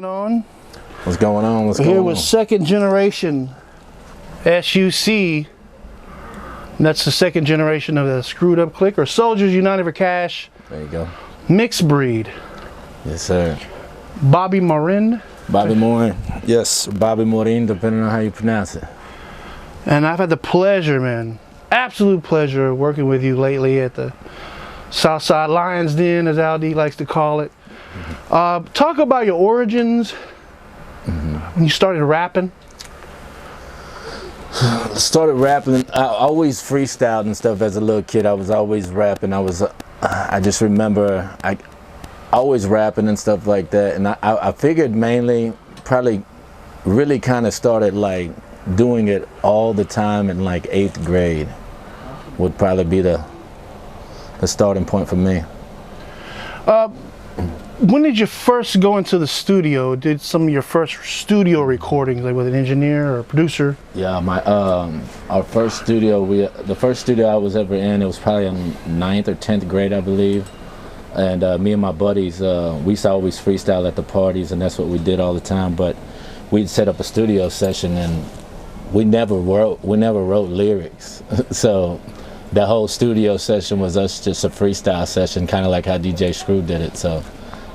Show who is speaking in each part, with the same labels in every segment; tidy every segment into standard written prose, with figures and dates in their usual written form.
Speaker 1: going on?
Speaker 2: What's going on? What's going on?
Speaker 1: Here with second generation s.g.s.u.c. And that's the second generation of the Screwed Up Click, or Soldiers United for Cash.
Speaker 2: There you go.
Speaker 1: Mixbreed.
Speaker 2: Yes, sir.
Speaker 1: Bobby Morin.
Speaker 2: Bobby Morin. Yes, Bobby Morin, depending on how you pronounce it.
Speaker 1: And I've had the pleasure, man, absolute pleasure, working with you lately at the Southside Lions Den, as Aldi likes to call it. Talk about your origins, when you started rapping.
Speaker 2: Started rapping. I always freestyled and stuff as a little kid. I was always rapping. I just remember I always rapping and stuff like that. And I figured mainly, probably really kind of started like doing it all the time in like 8th grade would probably be the starting point for me.
Speaker 1: When did you first go into the studio? Did some of your first studio recordings, like with an engineer or a producer? Yeah,
Speaker 2: our first studio, the first studio I was ever in, it was probably in 9th or 10th grade, I believe. And me and my buddies, we used to always freestyle at the parties, and that's what we did all the time. But we'd set up a studio session, and we never wrote lyrics. So the whole studio session was us just a freestyle session, kind of like how DJ Screw did it. So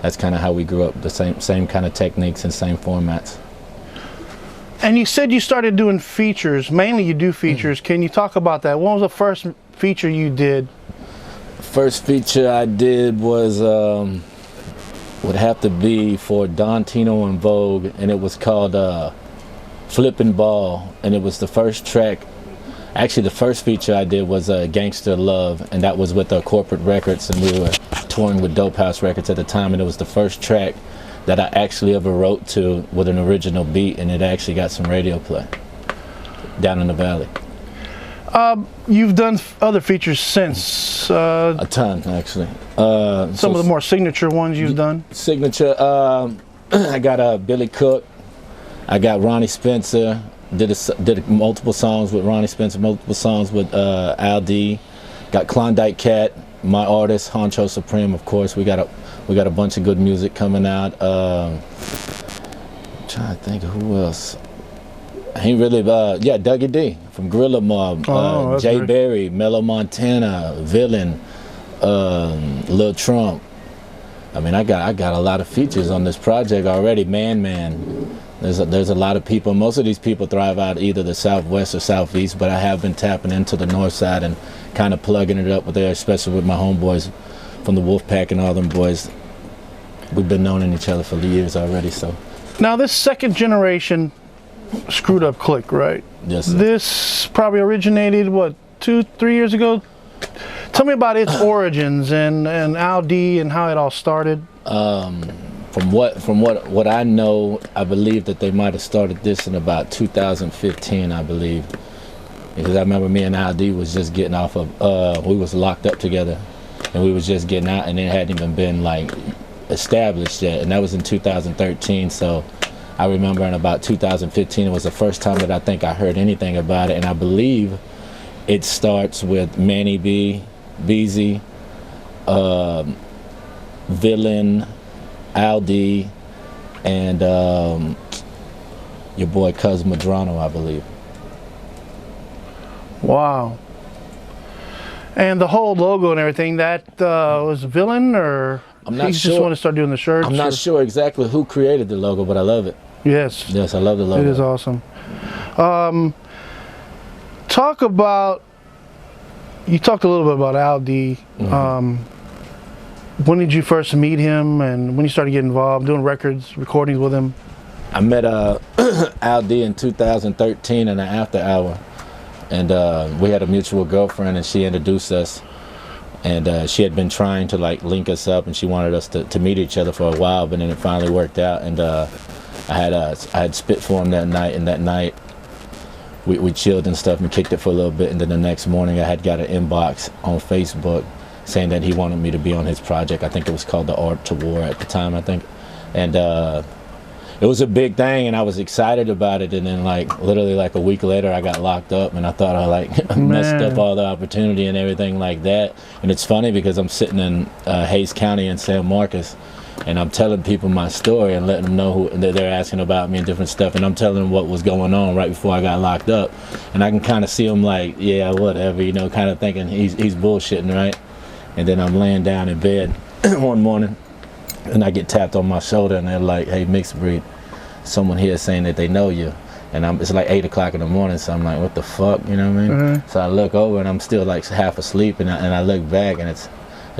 Speaker 2: that's kind of how we grew up, the same kind of techniques and same formats.
Speaker 1: And you said you started doing features. Mainly you do features. Can you talk about that? What was the first feature you did?
Speaker 2: First feature I did was, would have to be for Don Tino and Vogue, and it was called Flippin' Ball, and it was the first track. Actually, the first feature I did was Gangsta Love, and that was with Corporate Records, and we were touring with Dope House Records at the time, and it was the first track that I actually ever wrote to with an original beat, and it actually got some radio play down in the Valley.
Speaker 1: You've done other features since.
Speaker 2: A ton, actually.
Speaker 1: Some of the more signature ones you've done?
Speaker 2: Signature, I got Billy Cook, I got Ronnie Spencer, did multiple songs with Ronnie Spencer, multiple songs with Aldi, got Klondike Cat, my artist Honcho Supreme, of course. We got a bunch of good music coming out. I'm trying to think of who else. He really, yeah, Dougie D from Gorilla Mob, Jay Berry, Mellow Montana, Villain, Lil Trump. I mean, I got a lot of features on this project already. Man. There's a lot of people. Most of these people thrive out either the Southwest or Southeast, but I have been tapping into the North Side and kind of plugging it up with there, especially with my homeboys from the Wolfpack and all them boys. We've been knowing each other for years already. So
Speaker 1: now this second generation Screwed Up Click, right?
Speaker 2: Yes, sir. This
Speaker 1: probably originated, what, 2-3 years ago? Tell me about its origins and Aldi and how it all started.
Speaker 2: From what I know, I believe that they might have started this in about 2015, I believe. Because I remember me and Aldi was just getting off of, we was locked up together, and we was just getting out, and it hadn't even been like established yet, and that was in 2013. So I remember in about 2015, it was the first time that I think I heard anything about it, and I believe it starts with Manny B, Beezy, Villain, Aldi, and your boy Cuz Madrano, I believe.
Speaker 1: Wow. And the whole logo and everything, that was Villain, or
Speaker 2: I'm not sure.
Speaker 1: Just want to start doing the shirts?
Speaker 2: I'm not sure exactly who created the logo, but I love it.
Speaker 1: Yes.
Speaker 2: Yes, I love the logo.
Speaker 1: It is awesome. Talk about, you talked a little bit about Aldi. When did you first meet him, and when you started getting involved, doing records, recordings with him?
Speaker 2: I met Aldi in 2013 in an after hour, and we had a mutual girlfriend, and she introduced us, and she had been trying to like link us up, and she wanted us to meet each other for a while, but then it finally worked out, and I had spit for him that night, and that night we chilled and stuff and kicked it for a little bit, and then the next morning I had got an inbox on Facebook saying that he wanted me to be on his project. I think it was called The Art to War at the time, I think. And it was a big thing, and I was excited about it, and then like literally like a week later I got locked up, and I thought I like messed up all the opportunity and everything like that. And it's funny because I'm sitting in Hayes County in San Marcos, and I'm telling people my story and letting them know who they're asking about me and different stuff, and I'm telling them what was going on right before I got locked up, and I can kind of see them like, yeah, whatever, you know, kind of thinking he's bullshitting, right? And then I'm laying down in bed one morning, and I get tapped on my shoulder, and they're like, hey, Mixbreed, someone here is saying that they know you. And it's like 8 o'clock in the morning, so I'm like, what the fuck, you know what I mean?
Speaker 1: Mm-hmm.
Speaker 2: So I look over, and I'm still like half asleep, and I look back, and it's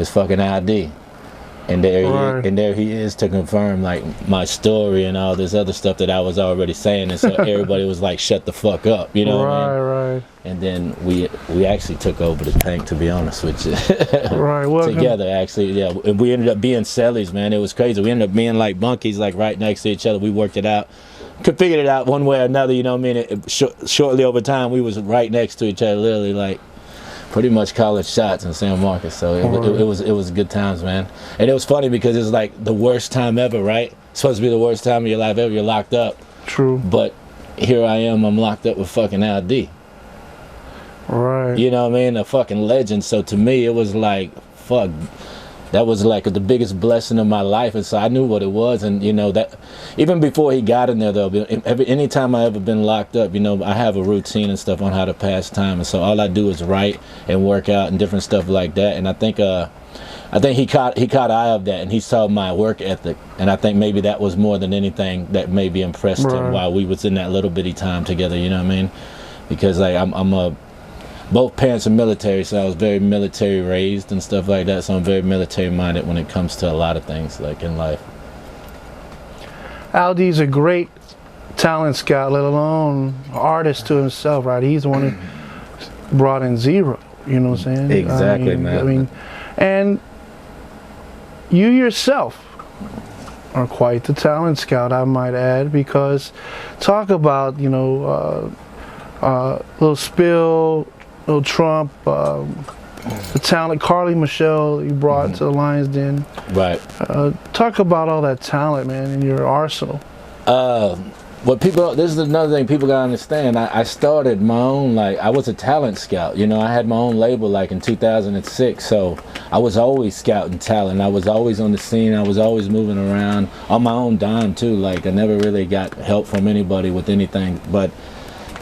Speaker 2: fucking Aldi. And there he is to confirm like my story and all this other stuff that I was already saying, and so everybody was like, "Shut the fuck up," you know what I mean?
Speaker 1: Right.
Speaker 2: And then we actually took over the tank, to be honest with you.
Speaker 1: Right. Welcome.
Speaker 2: Together, actually, yeah. And we ended up being cellies, man. It was crazy. We ended up being like monkeys, like right next to each other. We worked it out, figured it out one way or another. You know what I mean? Shortly over time, we was right next to each other, literally like. Pretty much college shots in San Marcos, so it was good times, man. And it was funny because it's like the worst time ever, right? It's supposed to be the worst time of your life ever. You're locked up.
Speaker 1: True.
Speaker 2: But here I am. I'm locked up with fucking Aldi.
Speaker 1: Right.
Speaker 2: You know what I mean? A fucking legend. So to me, it was like, fuck. That was like the biggest blessing of my life, and so I knew what it was. And you know that even before he got in there, though, anytime I ever been locked up, you know, I have a routine and stuff on how to pass time, and so all I do is write and work out and different stuff like that. And I think he caught eye of that, and he saw my work ethic, and I think maybe that was more than anything that maybe impressed him while we was in that little bitty time together. You know what I mean? Because like both parents are military, so I was very military raised and stuff like that, so I'm very military minded when it comes to a lot of things like in life.
Speaker 1: Aldi's a great talent scout, let alone artist to himself, right? He's the one who brought in Zero, you know what I'm saying?
Speaker 2: Exactly, man.
Speaker 1: I mean, and you yourself are quite the talent scout, I might add, because talk about, you know, Lil Spill, Lil Trump, the talent, Carly Michelle you brought to the Lions Den.
Speaker 2: Right.
Speaker 1: Talk about all that talent, man, in your arsenal.
Speaker 2: This is another thing people gotta understand. I started my own, like, I was a talent scout. You know, I had my own label like in 2006, so I was always scouting talent. I was always on the scene. I was always moving around on my own dime too. Like, I never really got help from anybody with anything, but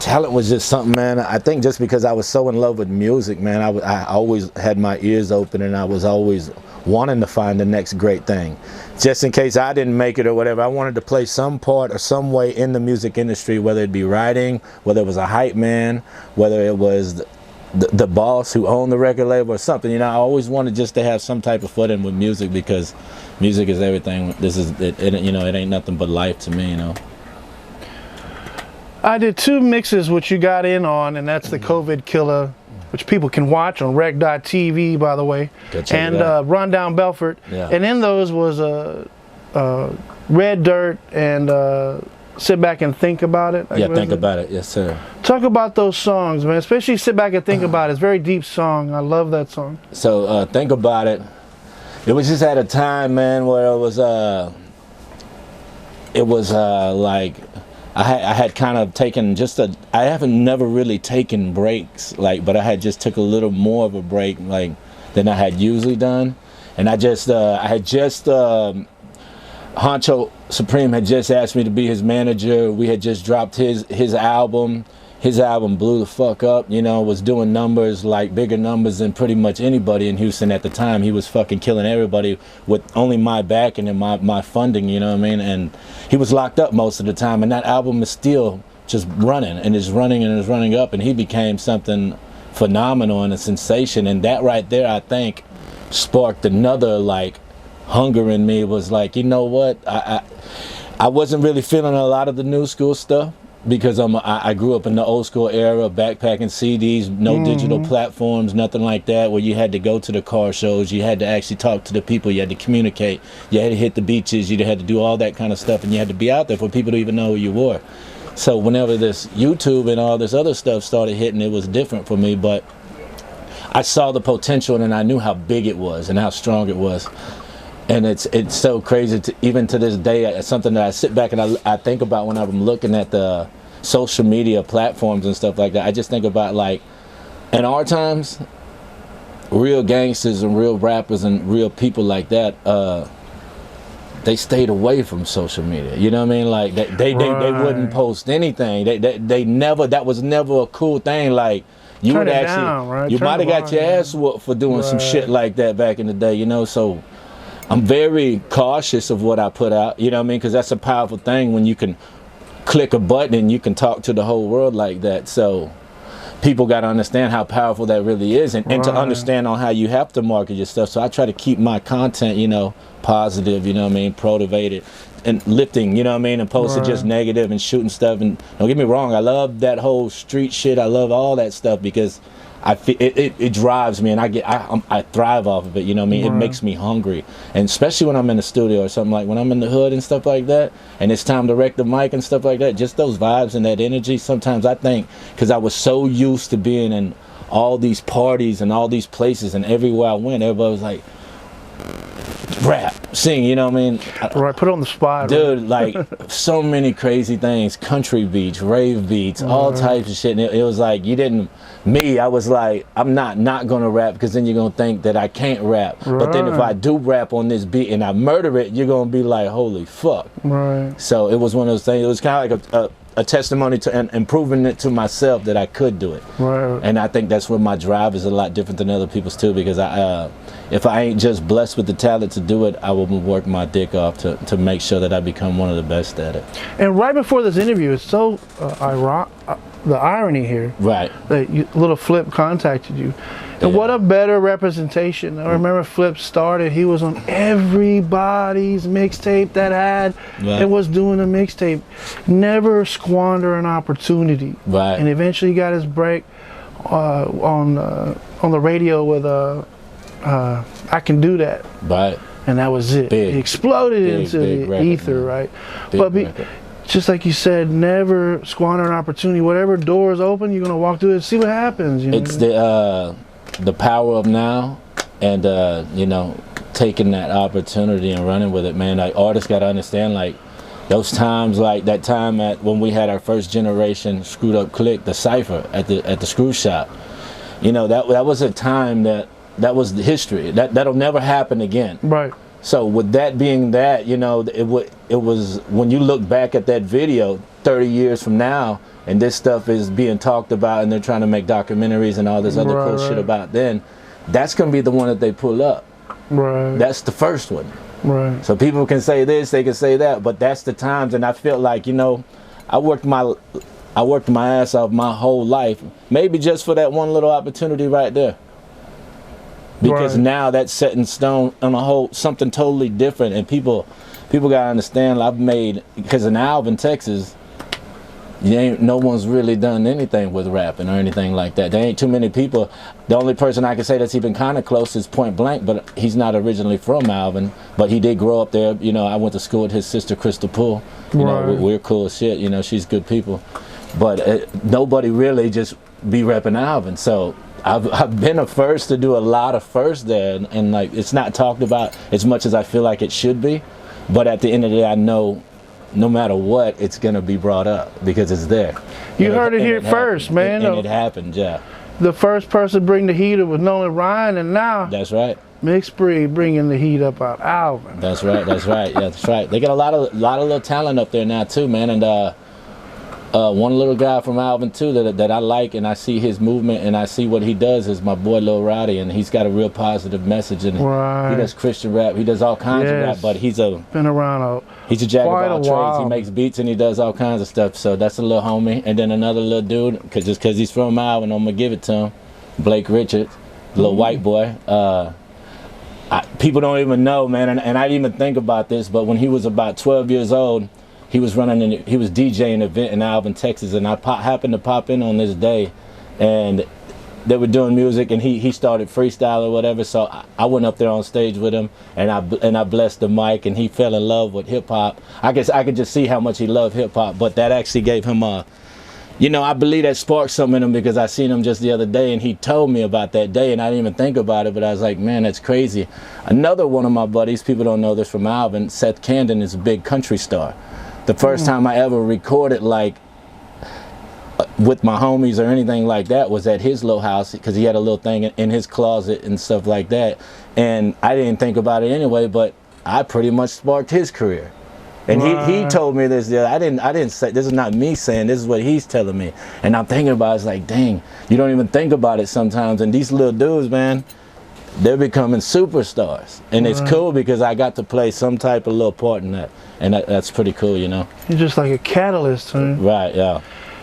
Speaker 2: talent was just something, man. I think just because I was so in love with music, man, I always had my ears open, and I was always wanting to find the next great thing. Just in case I didn't make it or whatever, I wanted to play some part or some way in the music industry, whether it be writing, whether it was a hype man, whether it was the boss who owned the record label or something. You know, I always wanted just to have some type of foot in with music, because music is everything. This is it, you know, it ain't nothing but life to me, you know.
Speaker 1: I did 2 mixes which you got in on, and that's the COVID Killer, which people can watch on rec.tv, by the way, and Rundown Belfort. Yeah. And in those was Red Dirt and Sit Back and Think About It.
Speaker 2: Yeah, Think About It. Yes, sir.
Speaker 1: Talk about those songs, man, especially Sit Back and Think About It. It's a very deep song. I love that song.
Speaker 2: So Think About It, it was just at a time, man, where it was like, I had kind of taken I haven't never really taken breaks, like, but I had just took a little more of a break, like, than I had usually done. And I had just Honcho Supreme had just asked me to be his manager. We had just dropped his album. His album blew the fuck up, you know, was doing numbers, like bigger numbers than pretty much anybody in Houston at the time. He was fucking killing everybody with only my backing and my funding, you know what I mean? And he was locked up most of the time, and that album is still just running, and it's running up, and he became something phenomenal and a sensation. And that right there, I think, sparked another, like, hunger in me. It was like, you know what? I wasn't really feeling a lot of the new school stuff, because I grew up in the old school era, backpacking CDs, no digital platforms, nothing like that, where you had to go to the car shows, you had to actually talk to the people, you had to communicate, you had to hit the beaches, you had to do all that kind of stuff, and you had to be out there for people to even know who you were. So whenever this YouTube and all this other stuff started hitting, it was different for me, but I saw the potential, and I knew how big it was and how strong it was. And it's so crazy, even to this day. It's something that I sit back and I think about when I'm looking at the social media platforms and stuff like that. I just think about, like, in our times, real gangsters and real rappers and real people like that, they stayed away from social media. You know what I mean? Like they wouldn't post anything. They never. That was never a cool thing. Like you would actually, you might have got your ass whooped for doing some shit like that back in the day. You know, so I'm very cautious of what I put out. You know what I mean? Because that's a powerful thing when you can click a button and you can talk to the whole world like that. So people got to understand how powerful that really is, and to understand on how you have to market your stuff. So I try to keep my content, you know, positive, you know what I mean, motivated and lifting, you know what I mean, opposed to just negative and shooting stuff. And don't get me wrong, I love that whole street shit. I love all that stuff because I feel it drives me, and I thrive off of it. You know what I mean? It makes me hungry, and especially when I'm in the studio or something, like when I'm in the hood and stuff like that, and it's time to wreck the mic and stuff like that. Just those vibes and that energy. Sometimes I think because I was so used to being in all these parties and all these places, and everywhere I went, everybody was like, rap, sing, you know what I mean?
Speaker 1: Right, put it on the spot.
Speaker 2: Dude, like so many crazy things, country beats, rave beats, all types of shit. And it was like, I was like, I'm not gonna rap because then you're gonna think that I can't rap. But then if I do rap on this beat and I murder it, you're gonna be like, holy fuck. Right. So it was one of those things. It was kind of like a testimony to and proving it to myself that I could do it. Right. And I think that's where my drive is a lot different than other people's too, because if I ain't just blessed with the talent to do it, I will work my dick off to make sure that I become one of the best at it.
Speaker 1: And right before this interview, it's so ironic, the irony here. Right. That Little Flip contacted you. And what a better representation. I remember Flip started, he was on everybody's mixtape that had and was doing a mixtape. Never squander an opportunity. Right. And eventually he got his break on the radio with I Can Do That. Right. And that was it. He exploded into the ether, right? But just like you said, never squander an opportunity. Whatever door is open, you're gonna walk through it and see what happens. You know?
Speaker 2: It's the power of now, and you know, taking that opportunity and running with it, man. Like artists gotta understand, like those times, like that time when we had our first generation screwed up click, the cipher at the screw shop. You know, that was a time that was the history. That'll never happen again. Right. So with that being that, you know, it was when you look back at that video 30 years from now, and this stuff is being talked about, and they're trying to make documentaries and all this other cool shit about then, that's gonna be the one that they pull up. Right. That's the first one. Right. So people can say this, they can say that, but that's the times. And I feel like, you know, I worked my ass off my whole life, maybe just for that one little opportunity right there. Because now that's set in stone on something totally different, and people gotta understand. I've made, because in Alvin, Texas, no one's really done anything with rapping or anything like that. There ain't too many people. The only person I can say that's even kind of close is Point Blank, but he's not originally from Alvin, but he did grow up there. You know, I went to school with his sister Crystal Poole. You know, we're cool as shit. You know, she's good people, but nobody really just be repping Alvin. So I've been a first to do a lot of firsts there, and like it's not talked about as much as I feel like it should be. But at the end of the day, I know no matter what, it's gonna be brought up because it's there.
Speaker 1: You heard it here first, man.
Speaker 2: And it happened, yeah.
Speaker 1: The first person to bring the heat up was Nolan Ryan, and now
Speaker 2: that's right.
Speaker 1: Mixbreed bringing the heat up out Alvin.
Speaker 2: That's right. That's right. Yeah, that's right. They got a lot of little talent up there now too, man. And one little guy from Alvin too that I like, and I see his movement and I see what he does, is my boy Lil Rowdy, and he's got a real positive message, and he does Christian rap, he does all kinds of rap, but he's a jack of all trades. He makes beats and he does all kinds of stuff. So that's a little homie. And then another little dude, just cause he's from Alvin, I'm gonna give it to him, Blake Richards, little white boy. People don't even know, man, and I didn't even think about this, but when he was about 12 years old, he was DJing an event in Alvin, Texas, and I happened to pop in on this day, and they were doing music, and he started freestyle or whatever. So I went up there on stage with him, and I blessed the mic, and he fell in love with hip hop. I guess I could just see how much he loved hip hop, but that actually gave him you know, I believe that sparked something in him, because I seen him just the other day and he told me about that day, and I didn't even think about it, but I was like, man, that's crazy. Another one of my buddies, people don't know this from Alvin, Seth Camden, is a big country star. The first time I ever recorded like with my homies or anything like that was at his little house, because he had a little thing in his closet and stuff like that, and I didn't think about it anyway, but I pretty much sparked his career. And he told me this. I didn't say, this is not me saying, this is what he's telling me. And I'm thinking about it, it's like, dang, you don't even think about it sometimes. And these little dudes, man, they're becoming superstars. And it's cool because I got to play some type of little part in that. And that's pretty cool, you know.
Speaker 1: You're just like a catalyst, huh?
Speaker 2: Right, yeah.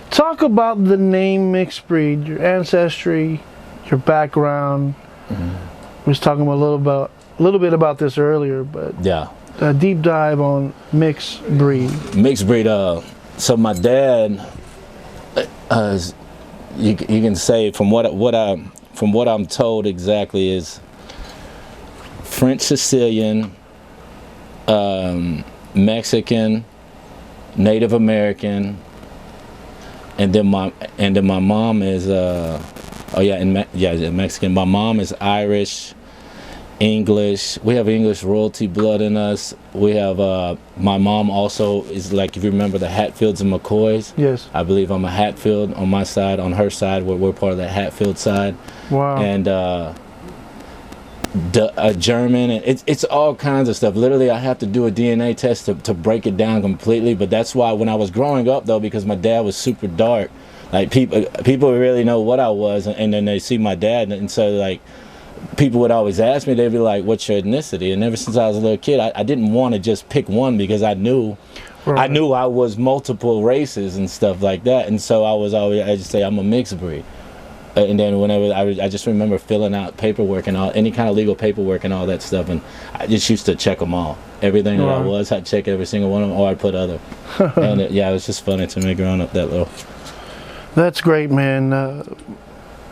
Speaker 1: Talk about the name Mixbreed, your ancestry, your background. We was talking a little bit about this earlier, but
Speaker 2: yeah.
Speaker 1: A deep dive on Mixbreed.
Speaker 2: Mixbreed. So my dad, you can say from what I'm told exactly is French Sicilian, Mexican, Native American, and then my mom is Mexican. My mom is Irish, English. We have English royalty blood in us. We have my mom also is, like, if you remember the Hatfields and McCoys.
Speaker 1: Yes.
Speaker 2: I believe I'm a Hatfield on my side. On her side, we're part of that Hatfield side.
Speaker 1: Wow.
Speaker 2: And German, and it's all kinds of stuff. Literally, I have to do a DNA test to break it down completely. But that's why when I was growing up, though, because my dad was super dark, like people really know what I was, and then they see my dad, and so like people would always ask me, they'd be like, what's your ethnicity? And ever since I was a little kid, I didn't want to just pick one because I knew I was multiple races and stuff like that. And so I just say I'm a mixed breed. And then whenever I just remember filling out paperwork and any kind of legal paperwork and all that stuff, and I just used to check them all. Everything that I was, I'd check every single one of them, or I'd put other. And it was just funny to me growing up that little.
Speaker 1: That's great, man.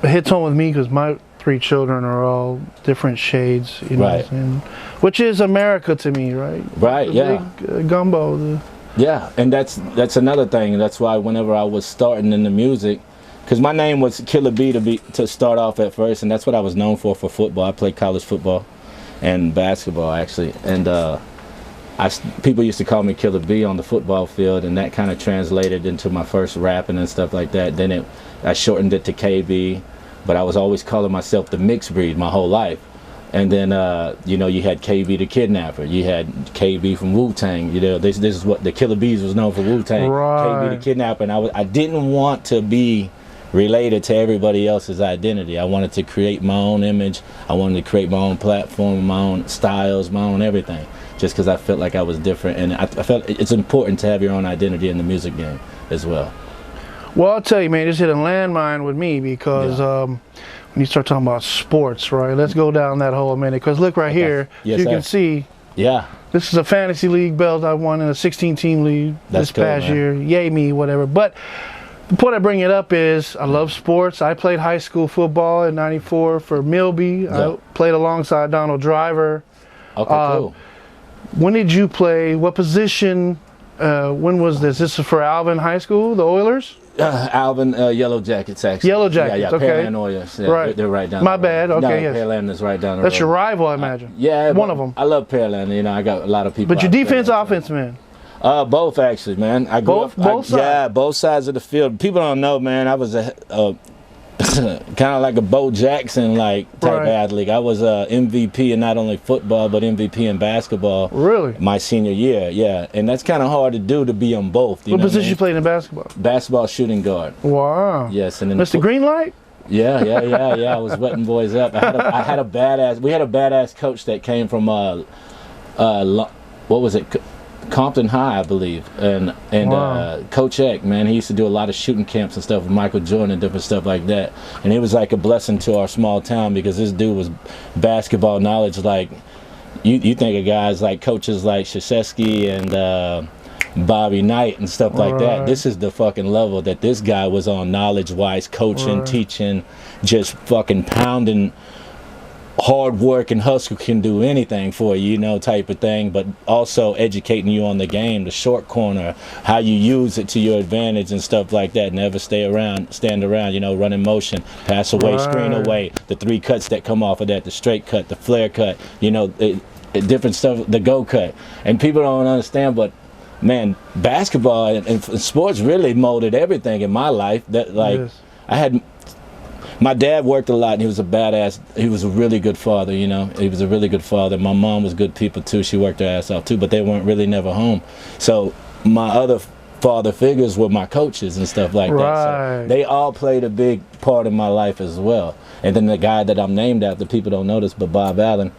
Speaker 1: It hits home with me because my 3 children are all different shades, you know,
Speaker 2: right?
Speaker 1: And, which is America to me, right?
Speaker 2: Right.
Speaker 1: The big gumbo.
Speaker 2: Yeah, and that's another thing. That's why whenever I was starting in the music, because my name was Killer B to start off at first, and that's what I was known for football. I played college football and basketball, actually, and people used to call me Killer B on the football field, and that kind of translated into my first rapping and stuff like that. Then I shortened it to KB, but I was always calling myself the Mixed Breed my whole life. And then you had KB the Kidnapper, you had KB from Wu-Tang. You know, this is what the Killer Bees was known for, Wu-Tang.
Speaker 1: Right.
Speaker 2: KB the Kidnapper, and I didn't want to be related to everybody else's identity. I wanted to create my own image. I wanted to create my own platform, my own styles, my own everything, just because I felt like I was different. And I felt it's important to have your own identity in the music game as well.
Speaker 1: Well, I'll tell you, man, this hit a landmine with me because when you start talking about sports, right, let's go down that hole a minute. Because look right here, you can see, this is a fantasy league belt I won in a 16-team league this past year. Yay me, whatever. But the point I bring it up is I love sports. I played high school football in '94 for Milby. I played alongside Donald Driver.
Speaker 2: Okay, cool.
Speaker 1: When did you play? What position? When was this? This is for Alvin High School, the Oilers?
Speaker 2: Alvin, Yellow Jackets, actually.
Speaker 1: Yellow Jackets,
Speaker 2: okay. Pearland Oilers. Yeah,
Speaker 1: right.
Speaker 2: They're right down
Speaker 1: My bad, okay,
Speaker 2: no,
Speaker 1: yes.
Speaker 2: Pearland is right down the road.
Speaker 1: That's your rival, I imagine.
Speaker 2: Yeah.
Speaker 1: One of them.
Speaker 2: I love Pearland. You know, I got a lot of people.
Speaker 1: But your defense, offense, man?
Speaker 2: Both, actually, man. I grew up,
Speaker 1: both sides?
Speaker 2: Yeah, both sides of the field. People don't know, man. I was kind of like a Bo Jackson type athlete. I was MVP in not only football but MVP in basketball.
Speaker 1: Really?
Speaker 2: My senior year, yeah. And that's kind of hard to do, to be on both.
Speaker 1: What position you played in basketball?
Speaker 2: Basketball shooting guard.
Speaker 1: Wow.
Speaker 2: Yes, and then
Speaker 1: Mr. Greenlight?
Speaker 2: Yeah. I was wetting boys up. I had a badass. We had a badass coach that came from what was it? Compton High, I believe, and Coach Eck, man, he used to do a lot of shooting camps and stuff with Michael Jordan and different stuff like that, and it was like a blessing to our small town because this dude was basketball knowledge. Like you think of guys like coaches like s.g.s.u.c. and Bobby Knight and stuff like that. This is the fucking level that this guy was on, knowledge-wise, coaching, teaching, just fucking pounding. Hard work and hustle can do anything for you, type of thing, but also educating you on the game, the short corner, how you use it to your advantage and stuff like that. Never stand around, run in motion, pass away, screen away, the 3 cuts that come off of that, the straight cut, the flare cut, different stuff, the go cut. And people don't understand, but man, basketball and sports really molded everything in my life. That I had My dad worked a lot, and he was a badass. He was a really good father, you know. He was a really good father. My mom was good people too. She worked her ass off too, but they weren't really never home. So my other father figures were my coaches and stuff like that. So they all played a big part in my life as well. And then the guy that I'm named after, people don't know this, but Bob Allen,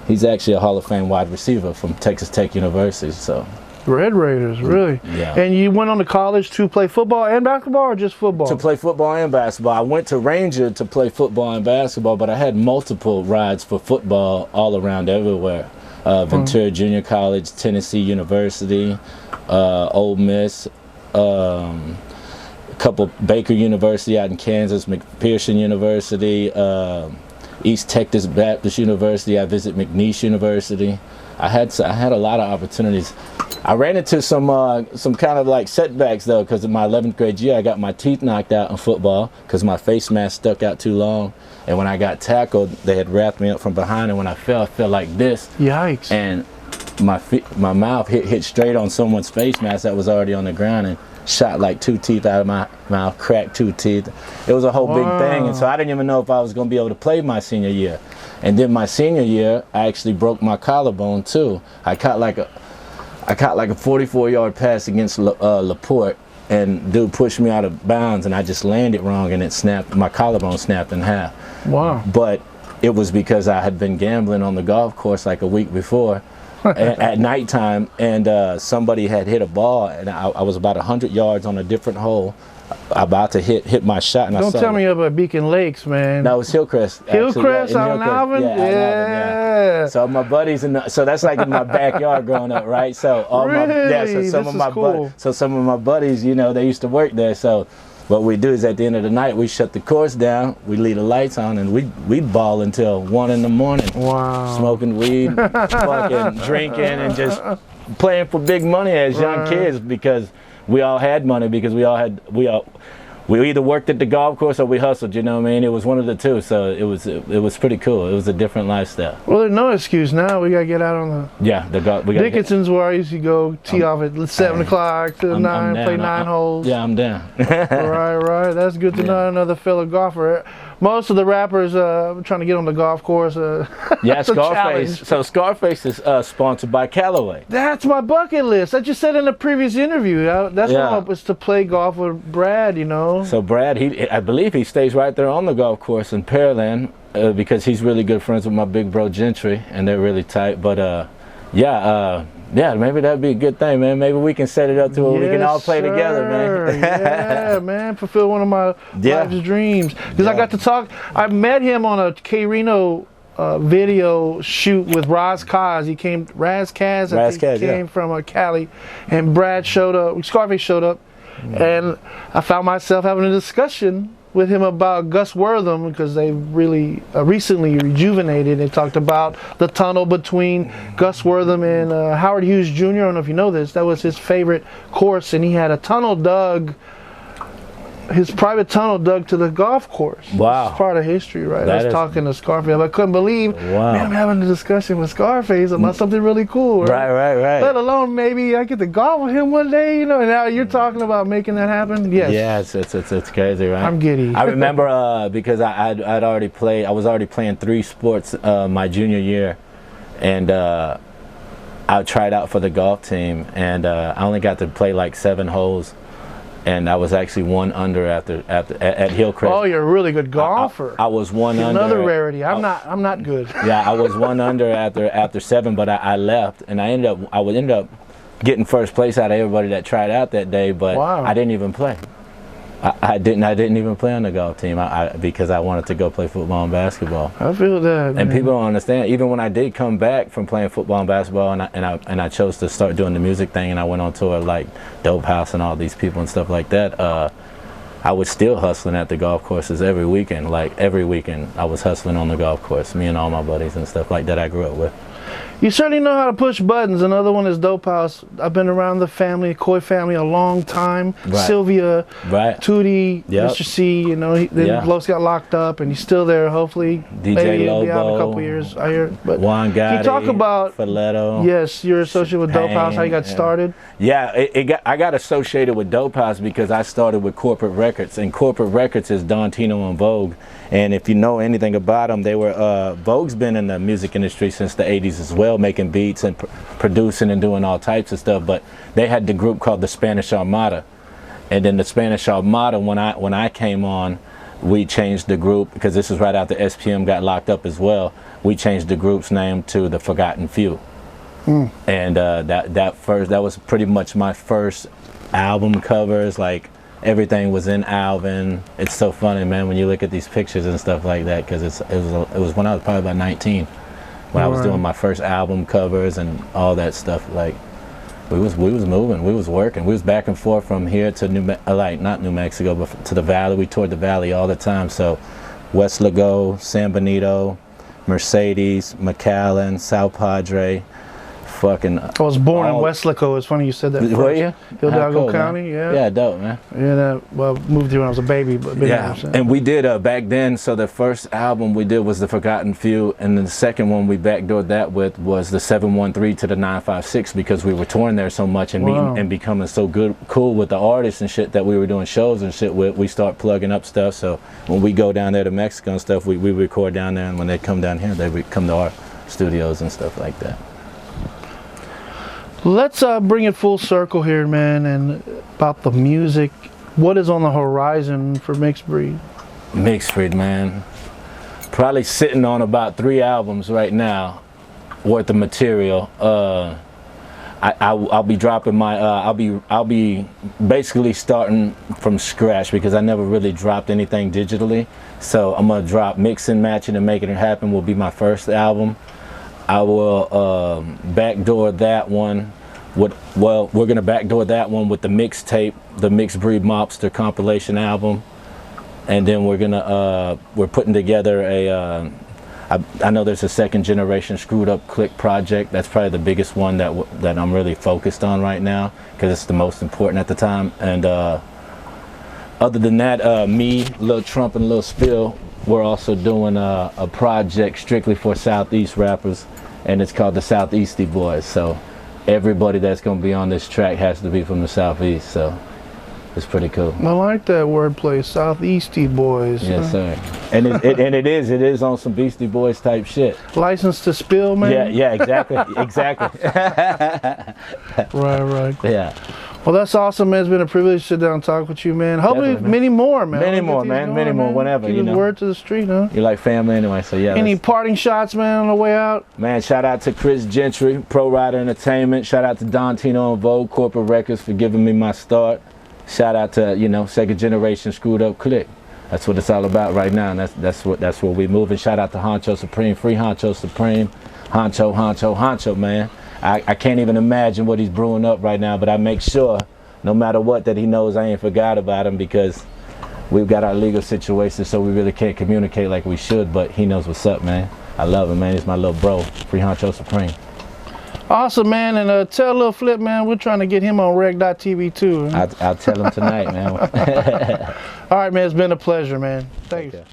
Speaker 2: he's actually a Hall of Fame wide receiver from Texas Tech University. So.
Speaker 1: Red Raiders, really?
Speaker 2: Yeah.
Speaker 1: And you went on to college to play football and basketball, or just football?
Speaker 2: To play football and basketball. I went to Ranger to play football and basketball, but I had multiple rides for football all around everywhere. Ventura Junior College, Tennessee University, Ole Miss, a couple Baker University out in Kansas, McPherson University, East Texas Baptist University. I visited McNeese University. I had a lot of opportunities. I ran into some kind of like setbacks though, because in my 11th grade year I got my teeth knocked out in football because my face mask stuck out too long, and when I got tackled they had wrapped me up from behind, and when I fell like this. Yikes. And my mouth hit straight on someone's face mask that was already on the ground and shot like 2 teeth out of my mouth, cracked 2 teeth. It was a whole big thing, and so I didn't even know if I was going to be able to play my senior year. And then my senior year, I actually broke my collarbone too. I caught like a 44-yard pass against Laporte, and dude pushed me out of bounds, and I just landed wrong, and it snapped. My collarbone snapped in half. Wow! But it was because I had been gambling on the golf course like a week before, at nighttime, and somebody had hit a ball, and I was about 100 yards on a different hole, about to hit my shot, and
Speaker 1: Don't tell me about Beacon Lakes, man.
Speaker 2: That was Hillcrest.
Speaker 1: Hillcrest out in Alvin?
Speaker 2: Yeah. So my buddies, so that's like in my backyard growing up, right? So some of my buddies, you know, they used to work there. So what we do is at the end of the night, we shut the course down, we leave the lights on, and we'd ball until 1 in the morning. Wow. Smoking weed, fucking drinking, and just playing for big money as young kids, because we all had money, because we either worked at the golf course or we hustled, you know what I mean? It was one of the two, so it was pretty cool. It was a different lifestyle.
Speaker 1: Well, there's no excuse now. We gotta get out on the Dickinson's where I used to go tee off at 7 o'clock to 9, play 9 holes.
Speaker 2: Yeah, I'm down.
Speaker 1: Right. That's good to know another fellow golfer. Most of the rappers trying to get on the golf course.
Speaker 2: Yeah, Scarface. So Scarface is sponsored by Callaway.
Speaker 1: That's my bucket list. I just said in a previous interview. That's what I hope is to play golf with Brad, you know. So Brad, I believe he stays right there on the golf course in Pearland, because he's really good friends with my big bro Gentry, and they're really tight. But yeah, maybe that'd be a good thing, man. Maybe we can set it up to where we can all play together, man. Yeah, man, fulfill one of my life's dreams. Because I got to talk. I met him on a K-Reno video shoot with Raz Kaz. He came, Raz Kaz, I think he came from Cali, and Brad showed up. Scarface showed up, and I found myself having a discussion with him about Gus Wortham, because they really recently rejuvenated. They talked about the tunnel between Gus Wortham and Howard Hughes Jr. I don't know if you know this. That was his favorite course, and he had a tunnel dug, his private tunnel dug to the golf course. Wow. It's part of history, right? I was talking to Scarface. I couldn't believe, man, I'm having a discussion with Scarface about something really cool. Right. Let alone maybe I get to golf with him one day, you know, and now you're talking about making that happen. Yes. Yeah, it's crazy, right? I'm giddy. I remember because I was already playing 3 sports my junior year, and I tried out for the golf team, and I only got to play like 7 holes. And I was actually 1 under at Hillcrest. Oh, you're a really good golfer. I was 1 under. Another rarity. I'm not good. Yeah, I was 1 under after 7, but I left, and I would end up getting first place out of everybody that tried out that day. But I didn't even play. I didn't even play on the golf team because I wanted to go play football and basketball. I feel that, man. And people don't understand. Even when I did come back from playing football and basketball, and I chose to start doing the music thing, and I went on tour like Dope House and all these people and stuff like that, I was still hustling at the golf courses every weekend. Like every weekend, I was hustling on the golf course. Me and all my buddies and stuff like that I grew up with. You certainly know how to push buttons. Another one is Dope House. I've been around the family, Coy family, a long time.
Speaker 2: Right.
Speaker 1: Sylvia,
Speaker 2: Right.
Speaker 1: Tootie,
Speaker 2: Yep.
Speaker 1: Mr. C. You know, then Los got locked up, and he's still there. Hopefully,
Speaker 2: DJ
Speaker 1: maybe he'll be out in a
Speaker 2: Lobo,
Speaker 1: couple years. I hear. But
Speaker 2: Juan Gotti,
Speaker 1: can you talk about
Speaker 2: Filetto?
Speaker 1: Yes, you're associated with Dope House. How you got
Speaker 2: Pain,
Speaker 1: started?
Speaker 2: Yeah, I got associated with Dope House because I started with Corporate Records, and Corporate Records is Don Tino and Vogue. And if you know anything about them, they were Vogue's been in the music industry since the '80s as well, making beats and producing and doing all types of stuff. But they had the group called the Spanish Armada, and then the Spanish Armada, when I came on, we changed the group because this is right after SPM got locked up as well. We changed the group's name to the Forgotten Few. And that was pretty much my first album covers. Like everything was in Alvin. It's so funny, man, when you look at these pictures and stuff like that, because it was when I was probably about 19 when I was doing my first album covers and all that stuff. Like we was moving, we was working, we was back and forth from here to not New Mexico, but to the Valley. We toured the Valley all the time. So West Lago, San Benito, Mercedes, McAllen, South Padre. Fucking,
Speaker 1: I was born in Weslaco. It's funny you said that.
Speaker 2: Were you?
Speaker 1: Hidalgo
Speaker 2: Cool,
Speaker 1: County,
Speaker 2: man.
Speaker 1: yeah.
Speaker 2: Yeah, dope, man.
Speaker 1: Yeah, well, moved here when I was a baby, but been
Speaker 2: Yeah,
Speaker 1: here
Speaker 2: and we did back then. So the first album we did was the Forgotten Few, and then the second one we backdoored that with was the 713 to the 956 because we were touring there so much and meeting and becoming so cool with the artists and shit that we were doing shows and shit with. We start plugging up stuff. So when we go down there to Mexico and stuff, we record down there, and when they come down here, they come to our studios and stuff like that.
Speaker 1: Let's bring it full circle here, man, and about the music. What is on the horizon for Mixbreed?
Speaker 2: Mixbreed, man. Probably sitting on about 3 albums right now worth of material. I'll be dropping my I'll be basically starting from scratch because I never really dropped anything digitally. So I'm gonna drop Mixing, Matching, and Making It Happen will be my first album. I will backdoor that one with, well, we're gonna backdoor that one with the mixtape, the Mixbreed Mobster compilation album, and then we're putting together a I know there's a second generation Screwed Up Click project. That's probably the biggest one that I'm really focused on right now because it's the most important at the time. And other than that, me, Lil Trump, and Lil Spill, we're also doing a project strictly for Southeast rappers, and it's called the Southeasty Boys. So everybody that's going to be on this track has to be from the Southeast. So it's pretty cool.
Speaker 1: I like that wordplay, Southeasty Boys.
Speaker 2: Yes, sir. And it is on some Beastie Boys type shit.
Speaker 1: License to Spill, man.
Speaker 2: Yeah, exactly, exactly.
Speaker 1: Right.
Speaker 2: Yeah.
Speaker 1: Well, that's awesome, man. It's been a privilege to sit down and talk with you, man. Hopefully,
Speaker 2: Definitely, man.
Speaker 1: many more, man.
Speaker 2: Many more, man. Many more, whenever,
Speaker 1: Keep
Speaker 2: you
Speaker 1: the
Speaker 2: know.
Speaker 1: word to the street, huh?
Speaker 2: You're like family anyway, so yeah.
Speaker 1: Any parting shots, man, on the way out?
Speaker 2: Man, shout out to Chris Gentry, Pro Rider Entertainment. Shout out to Don Tino and Vogue, Corporate Records, for giving me my start. Shout out to, you know, second generation Screwed Up Click. That's what it's all about right now, and that's where we moving. Shout out to Honcho Supreme, Free Honcho Supreme, Honcho, man. I can't even imagine what he's brewing up right now, but I make sure, no matter what, that he knows I ain't forgot about him because we've got our legal situation, so we really can't communicate like we should, but he knows what's up, man. I love him, man. He's my little bro, Free Honcho Supreme.
Speaker 1: Awesome, man. And tell Lil Flip, man, we're trying to get him on reg.tv too.
Speaker 2: I'll tell him tonight, man.
Speaker 1: All right, man. It's been a pleasure, man. Thanks.
Speaker 2: Okay.